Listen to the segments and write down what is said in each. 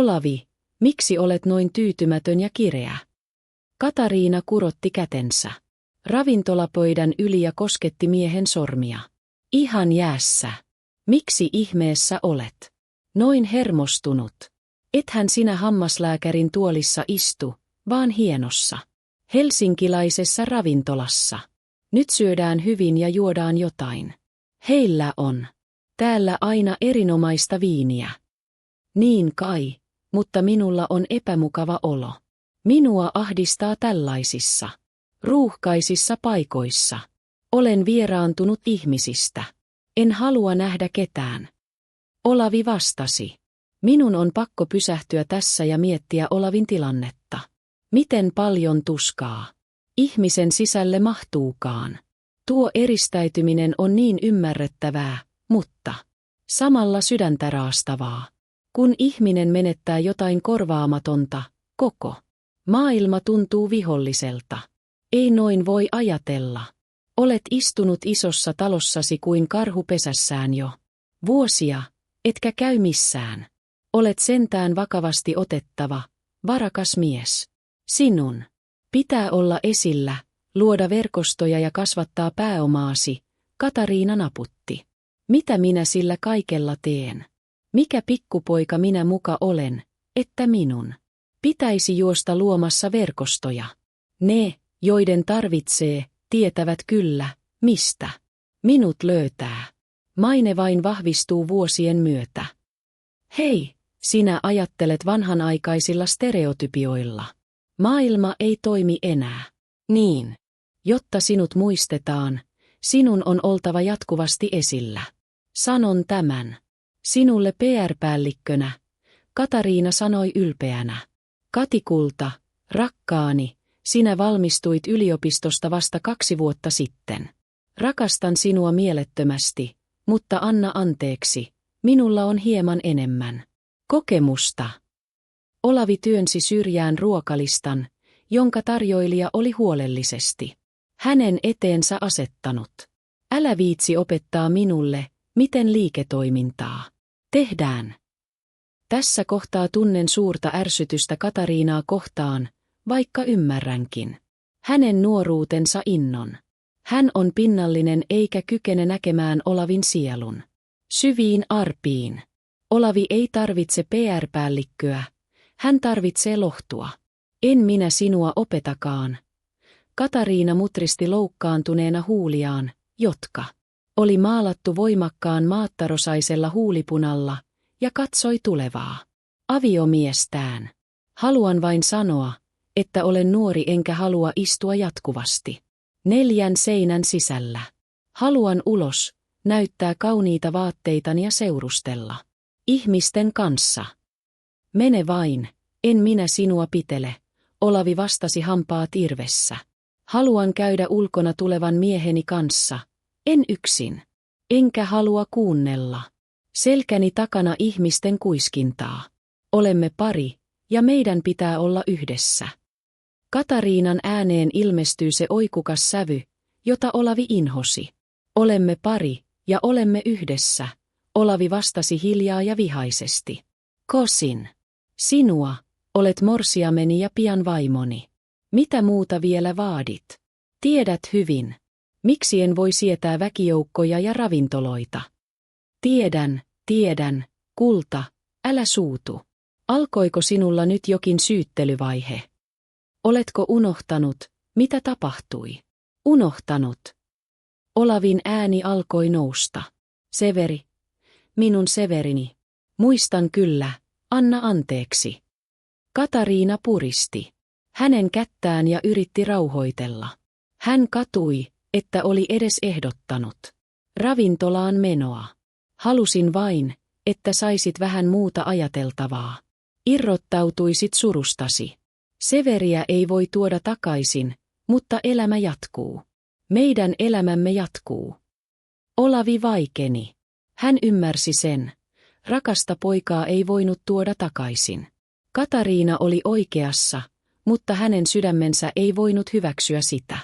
Olavi, miksi olet noin tyytymätön ja kireä? Katariina kurotti kätensä ravintolapöydän yli ja kosketti miehen sormia. Ihan jäässä. Miksi ihmeessä olet noin hermostunut? Ethän sinä hammaslääkärin tuolissa istu, vaan hienossa helsinkiläisessä ravintolassa. Nyt syödään hyvin ja juodaan jotain. Heillä on täällä aina erinomaista viiniä. Niin kai, mutta minulla on epämukava olo. Minua ahdistaa tällaisissa ruuhkaisissa paikoissa. Olen vieraantunut ihmisistä. En halua nähdä ketään. Olavi vastasi. Minun on pakko pysähtyä tässä ja miettiä Olavin tilannetta. Miten paljon tuskaa ihmisen sisälle mahtuukaan. Tuo eristäytyminen on niin ymmärrettävää, mutta samalla sydäntä raastavaa. Kun ihminen menettää jotain korvaamatonta, koko maailma tuntuu viholliselta. Ei noin voi ajatella. Olet istunut isossa talossasi kuin karhu pesässään jo vuosia, etkä käy missään. Olet sentään vakavasti otettava, varakas mies. Sinun pitää olla esillä, luoda verkostoja ja kasvattaa pääomaasi, Katariina naputti. Mitä minä sillä kaikella teen? Mikä pikkupoika minä muka olen, että minun pitäisi juosta luomassa verkostoja? Ne, joiden tarvitsee, tietävät kyllä, mistä minut löytää. Maine vain vahvistuu vuosien myötä. Hei, sinä ajattelet vanhanaikaisilla stereotypioilla. Maailma ei toimi enää. Niin. Jotta sinut muistetaan, sinun on oltava jatkuvasti esillä. Sanon tämän sinulle PR-päällikkönä, Katariina sanoi ylpeänä. Katikulta, rakkaani, sinä valmistuit yliopistosta vasta 2 vuotta sitten. Rakastan sinua mielettömästi, mutta anna anteeksi, minulla on hieman enemmän kokemusta. Olavi työnsi syrjään ruokalistan, jonka tarjoilija oli huolellisesti hänen eteensä asettanut. Älä viitsi opettaa minulle, miten liiketoimintaa tehdään. Tässä kohtaa tunnen suurta ärsytystä Katariinaa kohtaan, vaikka ymmärränkin hänen nuoruutensa innon. Hän on pinnallinen eikä kykene näkemään Olavin sielun syviin arpiin. Olavi ei tarvitse PR-päällikköä, hän tarvitsee lohtua. En minä sinua opetakaan. Katariina mutristi loukkaantuneena huuliaan, jotka oli maalattu voimakkaan maattarosaisella huulipunalla, ja katsoi tulevaa aviomiestään. Haluan vain sanoa, että olen nuori enkä halua istua jatkuvasti 4 seinän sisällä. Haluan ulos, näyttää kauniita vaatteitani ja seurustella ihmisten kanssa. Mene vain, en minä sinua pitele, Olavi vastasi hampaat irvessä. Haluan käydä ulkona tulevan mieheni kanssa, en yksin. Enkä halua kuunnella selkäni takana ihmisten kuiskintaa. Olemme pari, ja meidän pitää olla yhdessä. Katariinan ääneen ilmestyy se oikukas sävy, jota Olavi inhosi. Olemme pari, ja olemme yhdessä, Olavi vastasi hiljaa ja vihaisesti. Kosin. Sinua, olet morsiameni ja pian vaimoni. Mitä muuta vielä vaadit? Tiedät hyvin. Miksi en voi sietää väkijoukkoja ja ravintoloita? Tiedän, kulta, älä suutu. Alkoiko sinulla nyt jokin syyttelyvaihe? Oletko unohtanut, mitä tapahtui? Unohtanut. Olavin ääni alkoi nousta. Severi, minun Severini. Muistan kyllä, anna anteeksi. Katariina puristi hänen kättään ja yritti rauhoitella. Hän katui, että oli edes ehdottanut ravintolaan menoa. Halusin vain, että saisit vähän muuta ajateltavaa. Irrottautuisit surustasi. Severiä ei voi tuoda takaisin, mutta elämä jatkuu. Meidän elämämme jatkuu. Olavi vaikeni. Hän ymmärsi sen. Rakasta poikaa ei voinut tuoda takaisin. Katariina oli oikeassa, mutta hänen sydämensä ei voinut hyväksyä sitä.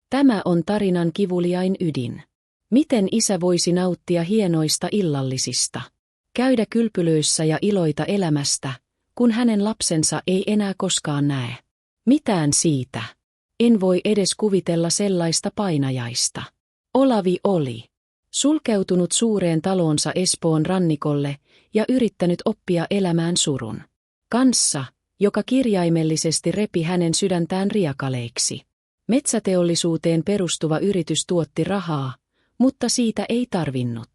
Tämä on tarinan kivuliain ydin. Miten isä voisi nauttia hienoista illallisista? Käydä kylpylöissä ja iloita elämästä, kun hänen lapsensa ei enää koskaan näe mitään siitä. En voi edes kuvitella sellaista painajaista. Olavi oli sulkeutunut suureen talonsa Espoon rannikolle ja yrittänyt oppia elämään surun kanssa, joka kirjaimellisesti repi hänen sydäntään riakaleiksi. Metsäteollisuuteen perustuva yritys tuotti rahaa, mutta siitä ei tarvinnut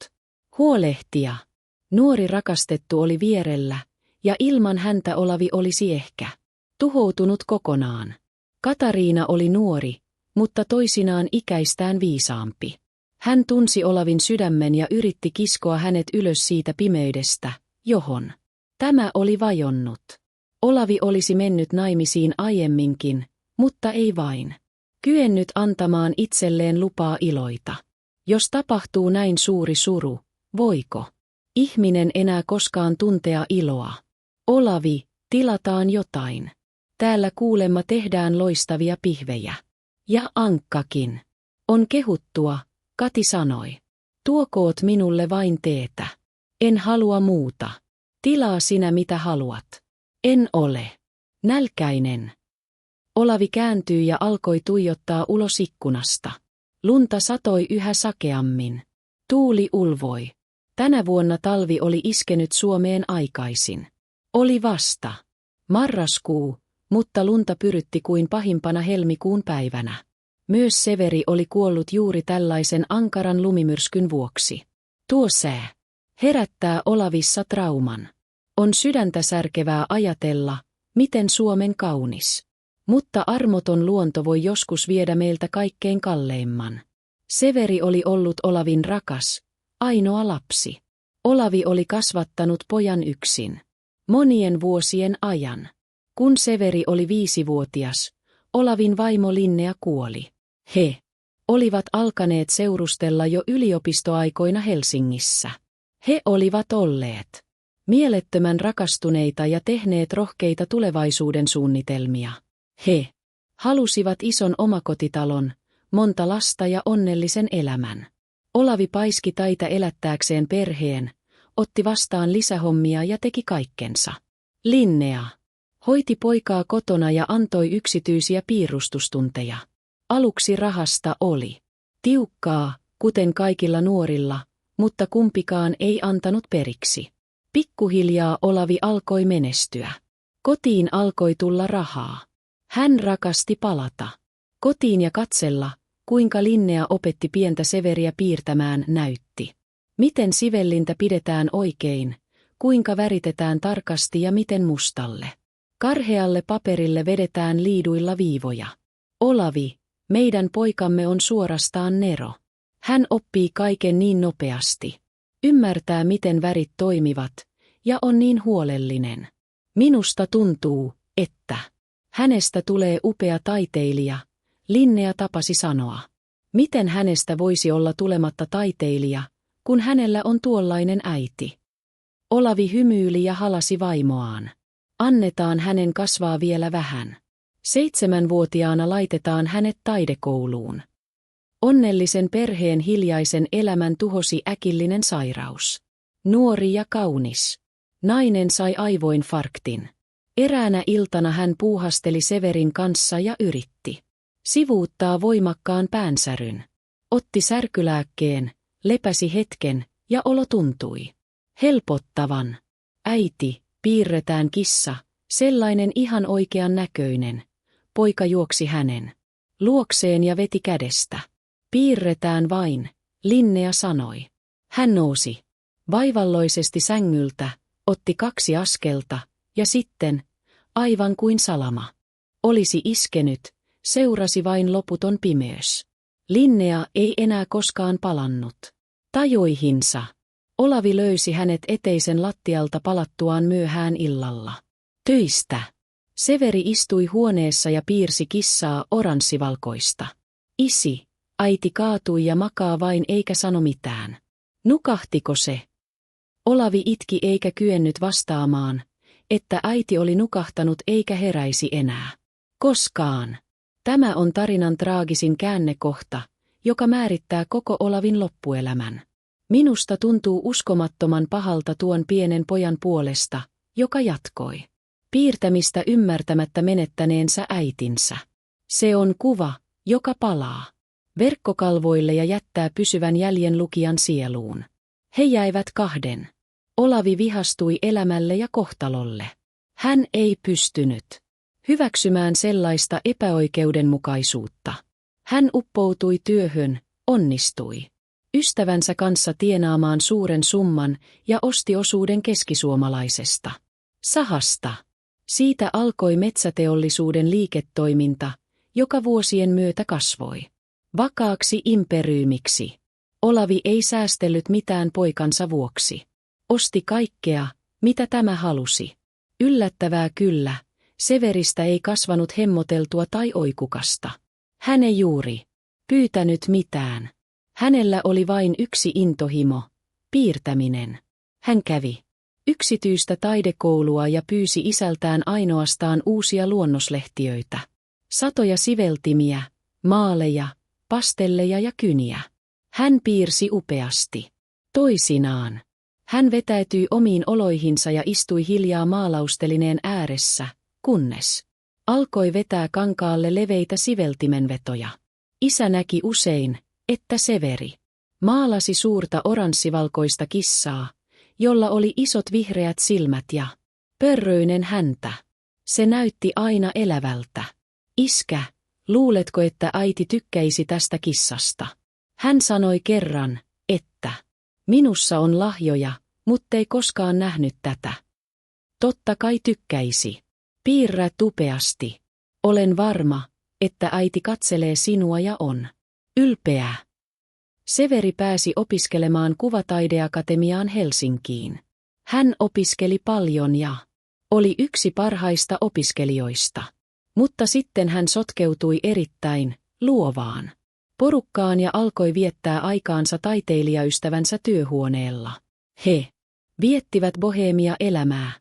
huolehtia. Nuori rakastettu oli vierellä, ja ilman häntä Olavi olisi ehkä tuhoutunut kokonaan. Katariina oli nuori, mutta toisinaan ikäistään viisaampi. Hän tunsi Olavin sydämen ja yritti kiskoa hänet ylös siitä pimeydestä, johon tämä oli vajonnut. Olavi olisi mennyt naimisiin aiemminkin, mutta ei vain kyennyt antamaan itselleen lupaa iloita. Jos tapahtuu näin suuri suru, voiko ihminen enää koskaan tuntea iloa? Olavi, tilataan jotain. Täällä kuulemma tehdään loistavia pihvejä. Ja ankkakin. On kehuttua, Kati sanoi. Tuokoot minulle vain teetä. En halua muuta. Tilaa sinä mitä haluat. En ole nälkäinen. Olavi kääntyi ja alkoi tuijottaa ulos ikkunasta. Lunta satoi yhä sakeammin. Tuuli ulvoi. Tänä vuonna talvi oli iskenyt Suomeen aikaisin. Oli vasta marraskuu, mutta lunta pyrytti kuin pahimpana helmikuun päivänä. Myös Severi oli kuollut juuri tällaisen ankaran lumimyrskyn vuoksi. Tuo sää herättää Olavissa trauman. On sydäntä särkevää ajatella, miten Suomen kaunis, mutta armoton luonto voi joskus viedä meiltä kaikkein kalleimman. Severi oli ollut Olavin rakas, ainoa lapsi. Olavi oli kasvattanut pojan yksin monien vuosien ajan. Kun Severi oli 5-vuotias, Olavin vaimo Linnea kuoli. He olivat alkaneet seurustella jo yliopistoaikoina Helsingissä. He olivat olleet mielettömän rakastuneita ja tehneet rohkeita tulevaisuuden suunnitelmia. He halusivat ison omakotitalon, monta lasta ja onnellisen elämän. Olavi paiski taita elättääkseen perheen, otti vastaan lisähommia ja teki kaikkensa. Linnea hoiti poikaa kotona ja antoi yksityisiä piirustustunteja. Aluksi rahasta oli tiukkaa, kuten kaikilla nuorilla, mutta kumpikaan ei antanut periksi. Pikkuhiljaa Olavi alkoi menestyä. Kotiin alkoi tulla rahaa. Hän rakasti palata kotiin ja katsella, kuinka Linnea opetti pientä Severiä piirtämään näytti. Miten sivellintä pidetään oikein, kuinka väritetään tarkasti ja miten mustalle karhealle paperille vedetään liiduilla viivoja. Olavi, meidän poikamme on suorastaan nero. Hän oppii kaiken niin nopeasti. Ymmärtää miten värit toimivat ja on niin huolellinen. Minusta tuntuu, että hänestä tulee upea taiteilija, Linnea tapasi sanoa. Miten hänestä voisi olla tulematta taiteilija, kun hänellä on tuollainen äiti? Olavi hymyili ja halasi vaimoaan. Annetaan hänen kasvaa vielä vähän. 7-vuotiaana laitetaan hänet taidekouluun. Onnellisen perheen hiljaisen elämän tuhosi äkillinen sairaus. Nuori ja kaunis nainen sai aivoinfarktin. Eräänä iltana hän puuhasteli Severin kanssa ja yritti sivuuttaa voimakkaan päänsäryn. Otti särkylääkkeen, lepäsi hetken ja olo tuntui helpottavan. Äiti, piirretään kissa, sellainen ihan oikean näköinen. Poika juoksi hänen luokseen ja veti kädestä. Piirretään vain, Linnea sanoi. Hän nousi vaivalloisesti sängyltä, otti 2 askelta ja sitten, aivan kuin salama olisi iskenyt, seurasi vain loputon pimeys. Linnea ei enää koskaan palannut tajoihinsa. Olavi löysi hänet eteisen lattialta palattuaan myöhään illalla töistä. Severi istui huoneessa ja piirsi kissaa oranssivalkoista. Isi, äiti kaatui ja makaa vain eikä sano mitään. Nukahtiko se? Olavi itki eikä kyennyt vastaamaan, että äiti oli nukahtanut eikä heräisi enää koskaan. Tämä on tarinan traagisin käännekohta, joka määrittää koko Olavin loppuelämän. Minusta tuntuu uskomattoman pahalta tuon pienen pojan puolesta, joka jatkoi piirtämistä ymmärtämättä menettäneensä äitinsä. Se on kuva, joka palaa verkkokalvoille ja jättää pysyvän jäljen lukijan sieluun. He jäivät kahden. Olavi vihastui elämälle ja kohtalolle. Hän ei pystynyt hyväksymään sellaista epäoikeudenmukaisuutta. Hän uppoutui työhön, onnistui ystävänsä kanssa tienaamaan suuren summan ja osti osuuden keskisuomalaisesta sahasta. Siitä alkoi metsäteollisuuden liiketoiminta, joka vuosien myötä kasvoi vakaaksi imperiymiksi. Olavi ei säästellyt mitään poikansa vuoksi. Osti kaikkea, mitä tämä halusi. Yllättävää kyllä, Severistä ei kasvanut hemmoteltua tai oikukasta. Hän ei juuri pyytänyt mitään. Hänellä oli vain yksi intohimo, piirtäminen. Hän kävi yksityistä taidekoulua ja pyysi isältään ainoastaan uusia luonnoslehtiöitä. Satoja siveltimiä, maaleja, pastelleja ja kyniä. Hän piirsi upeasti. Toisinaan hän vetäytyi omiin oloihinsa ja istui hiljaa maalaustelineen ääressä, kunnes alkoi vetää kankaalle leveitä siveltimenvetoja. Isä näki usein, että Severi maalasi suurta oranssivalkoista kissaa, jolla oli isot vihreät silmät ja pörröinen häntä. Se näytti aina elävältä. Iskä, luuletko, että äiti tykkäisi tästä kissasta? Hän sanoi kerran, että minussa on lahjoja, muttei koskaan nähnyt tätä. Totta kai tykkäisi. Piirrä upeasti. Olen varma, että äiti katselee sinua ja on ylpeä. Severi pääsi opiskelemaan Kuvataideakatemiaan Helsinkiin. Hän opiskeli paljon ja oli yksi parhaista opiskelijoista. Mutta sitten hän sotkeutui erittäin luovaan porukkaan ja alkoi viettää aikaansa taiteilijaystävänsä työhuoneella. He viettivät boheemia elämää,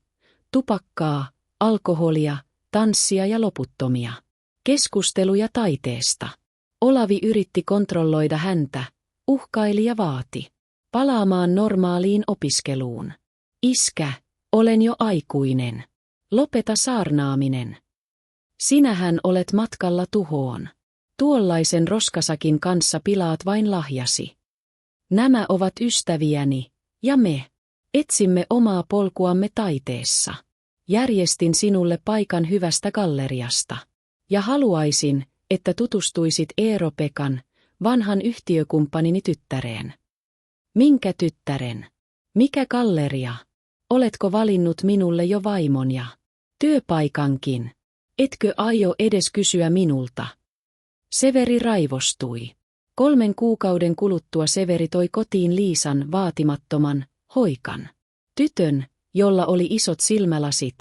tupakkaa, alkoholia, tanssia ja loputtomia keskusteluja taiteesta. Olavi yritti kontrolloida häntä, uhkaili ja vaati palaamaan normaaliin opiskeluun. Iskä, olen jo aikuinen. Lopeta saarnaaminen. Sinähän olet matkalla tuhoon. Tuollaisen roskasakin kanssa pilaat vain lahjasi. Nämä ovat ystäviäni, ja me etsimme omaa polkuamme taiteessa. Järjestin sinulle paikan hyvästä galleriasta. Ja haluaisin, että tutustuisit Eero-Pekan, vanhan yhtiökumppanini tyttäreen. Minkä tyttären? Mikä galleria? Oletko valinnut minulle jo vaimon ja työpaikankin? Etkö aio edes kysyä minulta? Severi raivostui. 3 kuukauden kuluttua Severi toi kotiin Liisan vaatimattoman, hoikan tytön, jolla oli isot silmälasit,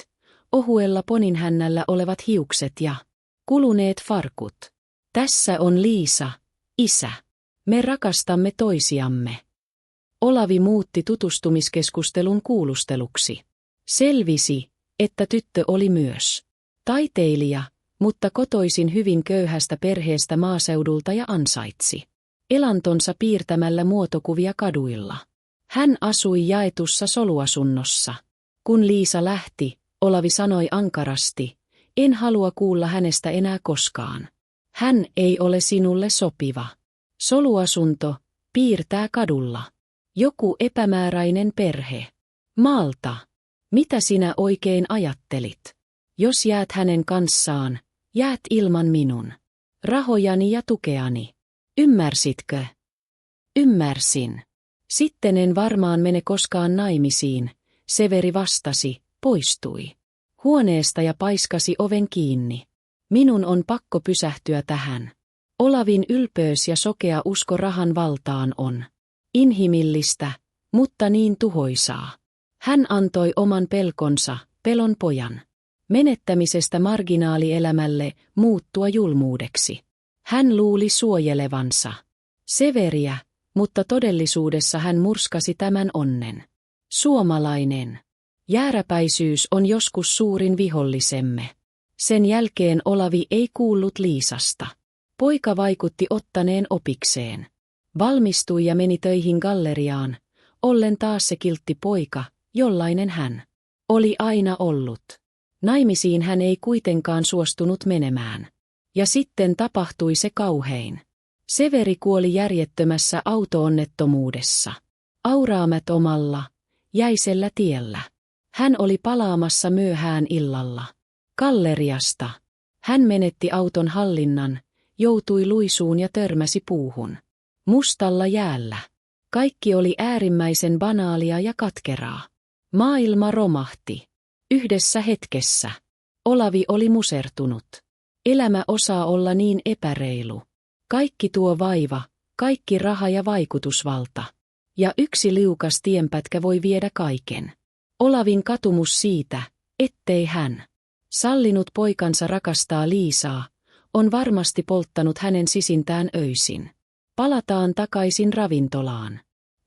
ohuella poninhännällä olevat hiukset ja kuluneet farkut. Tässä on Liisa, isä. Me rakastamme toisiamme. Olavi muutti tutustumiskeskustelun kuulusteluksi. Selvisi, että tyttö oli myös taiteilija, mutta kotoisin hyvin köyhästä perheestä maaseudulta ja ansaitsi elantonsa piirtämällä muotokuvia kaduilla. Hän asui jaetussa soluasunnossa. Kun Liisa lähti, Olavi sanoi ankarasti, en halua kuulla hänestä enää koskaan. Hän ei ole sinulle sopiva. Soluasunto, piirtää kadulla. Joku epämääräinen perhe. Maalta. Mitä sinä oikein ajattelit? Jos jäät hänen kanssaan, jäät ilman minun rahojani ja tukeani. Ymmärsitkö? Ymmärsin. Sitten en varmaan mene koskaan naimisiin, Severi vastasi, poistui huoneesta ja paiskasi oven kiinni. Minun on pakko pysähtyä tähän. Olavin ylpeys ja sokea usko rahan valtaan on inhimillistä, mutta niin tuhoisaa. Hän antoi oman pelkonsa, pelon pojan menettämisestä marginaalielämälle muuttua julmuudeksi. Hän luuli suojelevansa Severiä, mutta todellisuudessa hän murskasi tämän onnen. Suomalainen jääräpäisyys on joskus suurin vihollisemme. Sen jälkeen Olavi ei kuullut Liisasta. Poika vaikutti ottaneen opikseen. Valmistui ja meni töihin galleriaan, ollen taas se kiltti poika, jollainen hän oli aina ollut. Naimisiin hän ei kuitenkaan suostunut menemään. Ja sitten tapahtui se kauhein. Severi kuoli järjettömässä auto-onnettomuudessa. Auraamätomalla, jäisellä tiellä. Hän oli palaamassa myöhään illalla galleriasta. Hän menetti auton hallinnan, joutui luisuun ja törmäsi puuhun. Mustalla jäällä. Kaikki oli äärimmäisen banaalia ja katkeraa. Maailma romahti. Yhdessä hetkessä. Olavi oli musertunut. Elämä osaa olla niin epäreilu. Kaikki tuo vaiva, kaikki raha ja vaikutusvalta. Ja yksi liukas tienpätkä voi viedä kaiken. Olavin katumus siitä, ettei hän sallinut poikansa rakastaa Liisaa, on varmasti polttanut hänen sisintään öisin. Palataan takaisin ravintolaan.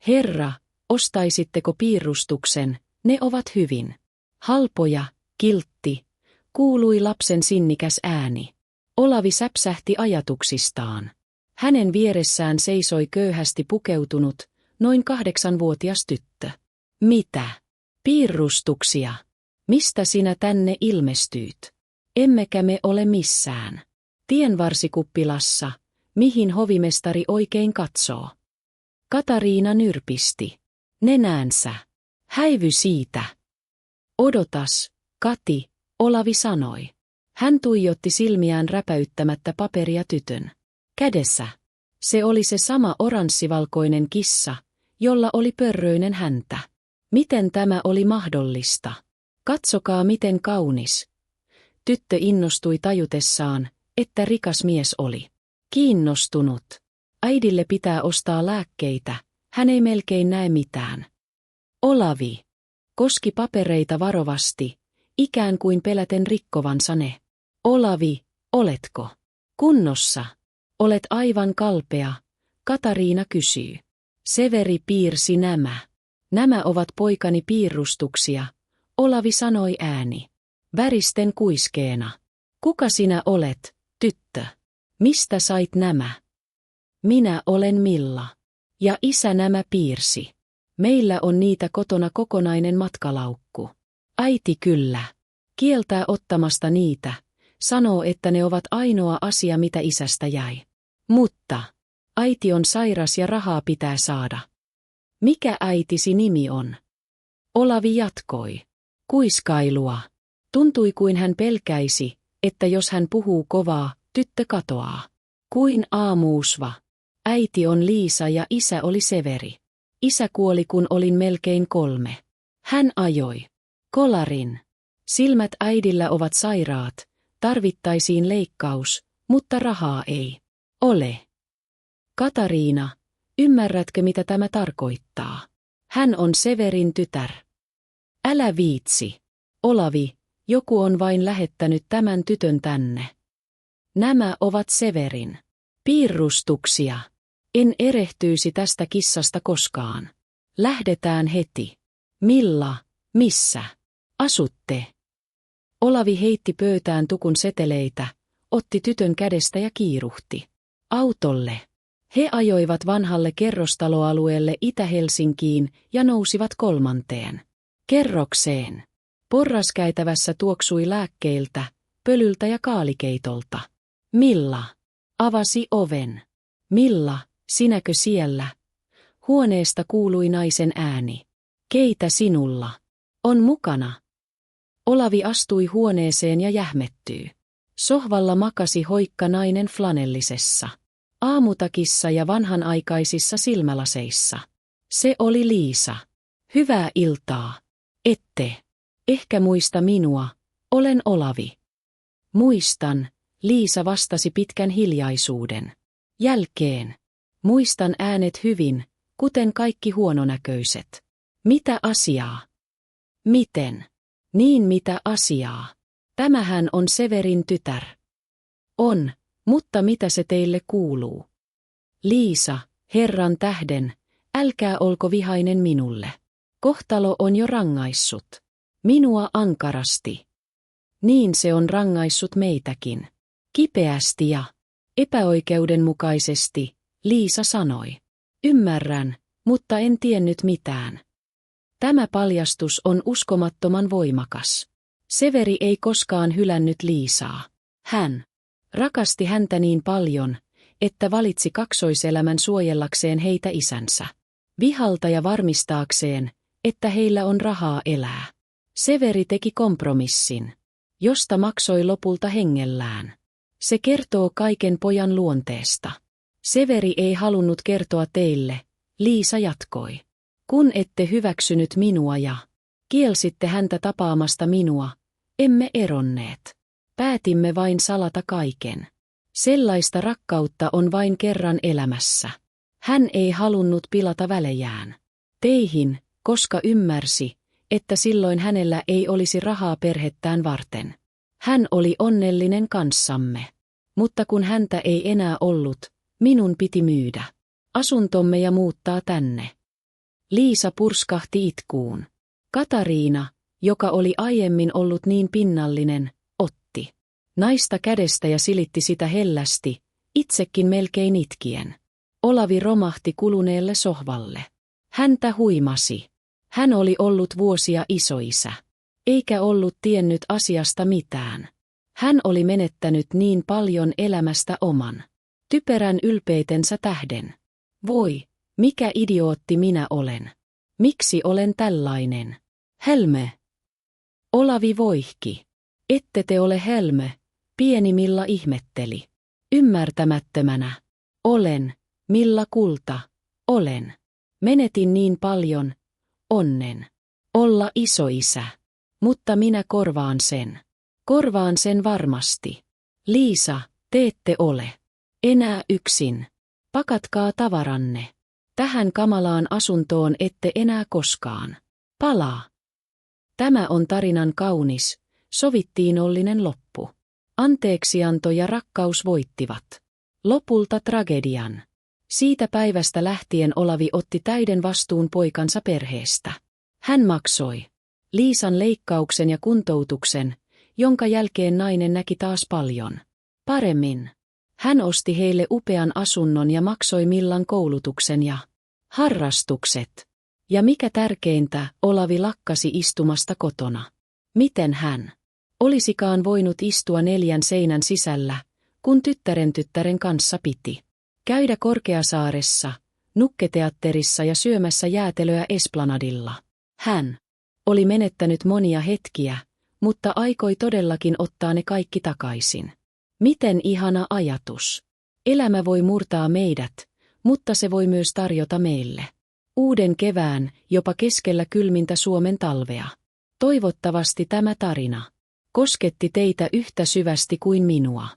Herra, ostaisitteko piirustuksen, ne ovat hyvin halpoja, kiltti, kuului lapsen sinnikäs ääni. Olavi säpsähti ajatuksistaan. Hänen vieressään seisoi köyhästi pukeutunut, noin 8-vuotias tyttö. Mitä? Piirustuksia. Mistä sinä tänne ilmestyit? Emmekä me ole missään. Tienvarsikuppilassa, mihin hovimestari oikein katsoo. Katariina nyrpisti nenäänsä. Häivy siitä. Odotas, Kati, Olavi sanoi. Hän tuijotti silmiään räpäyttämättä paperia tytön kädessä. Se oli se sama oranssivalkoinen kissa, jolla oli pörröinen häntä. Miten tämä oli mahdollista? Katsokaa miten kaunis. Tyttö innostui tajutessaan, että rikas mies oli kiinnostunut. Äidille pitää ostaa lääkkeitä, hän ei melkein näe mitään. Olavi koski papereita varovasti, ikään kuin peläten rikkovansa ne. Olavi, oletko kunnossa? Olet aivan kalpea, Katariina kysyy. Severi piirsi nämä. Nämä ovat poikani piirustuksia, Olavi sanoi ääni. Väristen kuiskeena. Kuka sinä olet, tyttö? Mistä sait nämä? Minä olen Milla. Ja isä nämä piirsi. Meillä on niitä kotona kokonainen matkalaukku. Äiti kyllä. Kieltää ottamasta niitä. Sanoo, että ne ovat ainoa asia, mitä isästä jäi. Mutta äiti on sairas ja rahaa pitää saada. Mikä äitisi nimi on? Olavi jatkoi. Kuiskailua. Tuntui kuin hän pelkäisi, että jos hän puhuu kovaa, tyttö katoaa. Kuin aamuusva. Äiti on Liisa ja isä oli Severi. Isä kuoli kun olin melkein 3. Hän ajoi kolarin. Silmät äidillä ovat sairaat, tarvittaisiin leikkaus, mutta rahaa ei ole. Katariina, ymmärrätkö mitä tämä tarkoittaa? Hän on Severin tytär. Älä viitsi. Olavi, joku on vain lähettänyt tämän tytön tänne. Nämä ovat Severin piirustuksia. En erehtyisi tästä kissasta koskaan. Lähdetään heti. Milla, missä asutte? Olavi heitti pöytään tukun seteleitä, otti tytön kädestä ja kiiruhti autolle. He ajoivat vanhalle kerrostaloalueelle Itä-Helsinkiin ja nousivat 3. kerrokseen. Porraskäytävässä tuoksui lääkkeiltä, pölyltä ja kaalikeitolta. Milla avasi oven. Milla, sinäkö siellä? Huoneesta kuului naisen ääni. Keitä sinulla on mukana? Olavi astui huoneeseen ja jähmettyi. Sohvalla makasi hoikka nainen flanellisessa aamutakissa ja vanhanaikaisissa silmälaseissa. Se oli Liisa. Hyvää iltaa. Ette ehkä muista minua, olen Olavi. Muistan, Liisa vastasi pitkän hiljaisuuden jälkeen. Muistan äänet hyvin, kuten kaikki huononäköiset. Mitä asiaa? Miten? Niin mitä asiaa? Tämähän on Severin tytär. On, mutta mitä se teille kuuluu? Liisa, Herran tähden, älkää olko vihainen minulle. Kohtalo on jo rangaissut minua ankarasti. Niin se on rangaissut meitäkin. Kipeästi ja epäoikeudenmukaisesti, Liisa sanoi. Ymmärrän, mutta en tiennyt mitään. Tämä paljastus on uskomattoman voimakas. Severi ei koskaan hylännyt Liisaa. Hän rakasti häntä niin paljon, että valitsi kaksoiselämän suojellakseen heitä isänsä vihalta ja varmistaakseen, että heillä on rahaa elää. Severi teki kompromissin, josta maksoi lopulta hengellään. Se kertoo kaiken pojan luonteesta. Severi ei halunnut kertoa teille, Liisa jatkoi. Kun ette hyväksynyt minua ja kielsitte häntä tapaamasta minua, emme eronneet. Päätimme vain salata kaiken. Sellaista rakkautta on vain kerran elämässä. Hän ei halunnut pilata välejään teihin, koska ymmärsi, että silloin hänellä ei olisi rahaa perhettään varten. Hän oli onnellinen kanssamme. Mutta kun häntä ei enää ollut, minun piti myydä asuntomme ja muuttaa tänne. Liisa purskahti itkuun. Katariina, joka oli aiemmin ollut niin pinnallinen, otti naista kädestä ja silitti sitä hellästi, itsekin melkein itkien. Olavi romahti kuluneelle sohvalle. Häntä huimasi. Hän oli ollut vuosia isoisä, eikä ollut tiennyt asiasta mitään. Hän oli menettänyt niin paljon elämästä oman typerän ylpeytensä tähden. Voi, mikä idiootti minä olen. Miksi olen tällainen? Helme. Olavi voihki. Ette te ole Helme, pieni Milla ihmetteli. Ymmärtämättömänä. Olen, Milla kulta, olen. Menetin niin paljon, onnen. Olla isoisä. Mutta minä korvaan sen. Korvaan sen varmasti. Liisa, te ette ole enää yksin. Pakatkaa tavaranne. Tähän kamalaan asuntoon ette enää koskaan palaa. Tämä on tarinan kaunis, sovittiinollinen loppu. Anteeksianto ja rakkaus voittivat lopulta tragedian. Siitä päivästä lähtien Olavi otti täyden vastuun poikansa perheestä. Hän maksoi Liisan leikkauksen ja kuntoutuksen, jonka jälkeen nainen näki taas paljon paremmin. Hän osti heille upean asunnon ja maksoi Millan koulutuksen ja harrastukset. Ja mikä tärkeintä, Olavi lakkasi istumasta kotona. Miten hän olisikaan voinut istua 4 seinän sisällä, kun tyttären kanssa piti käydä Korkeasaaressa, Nukketeatterissa ja syömässä jäätelöä Esplanadilla. Hän oli menettänyt monia hetkiä, mutta aikoi todellakin ottaa ne kaikki takaisin. Miten ihana ajatus. Elämä voi murtaa meidät, mutta se voi myös tarjota meille uuden kevään, jopa keskellä kylmintä Suomen talvea. Toivottavasti tämä tarina kosketti teitä yhtä syvästi kuin minua.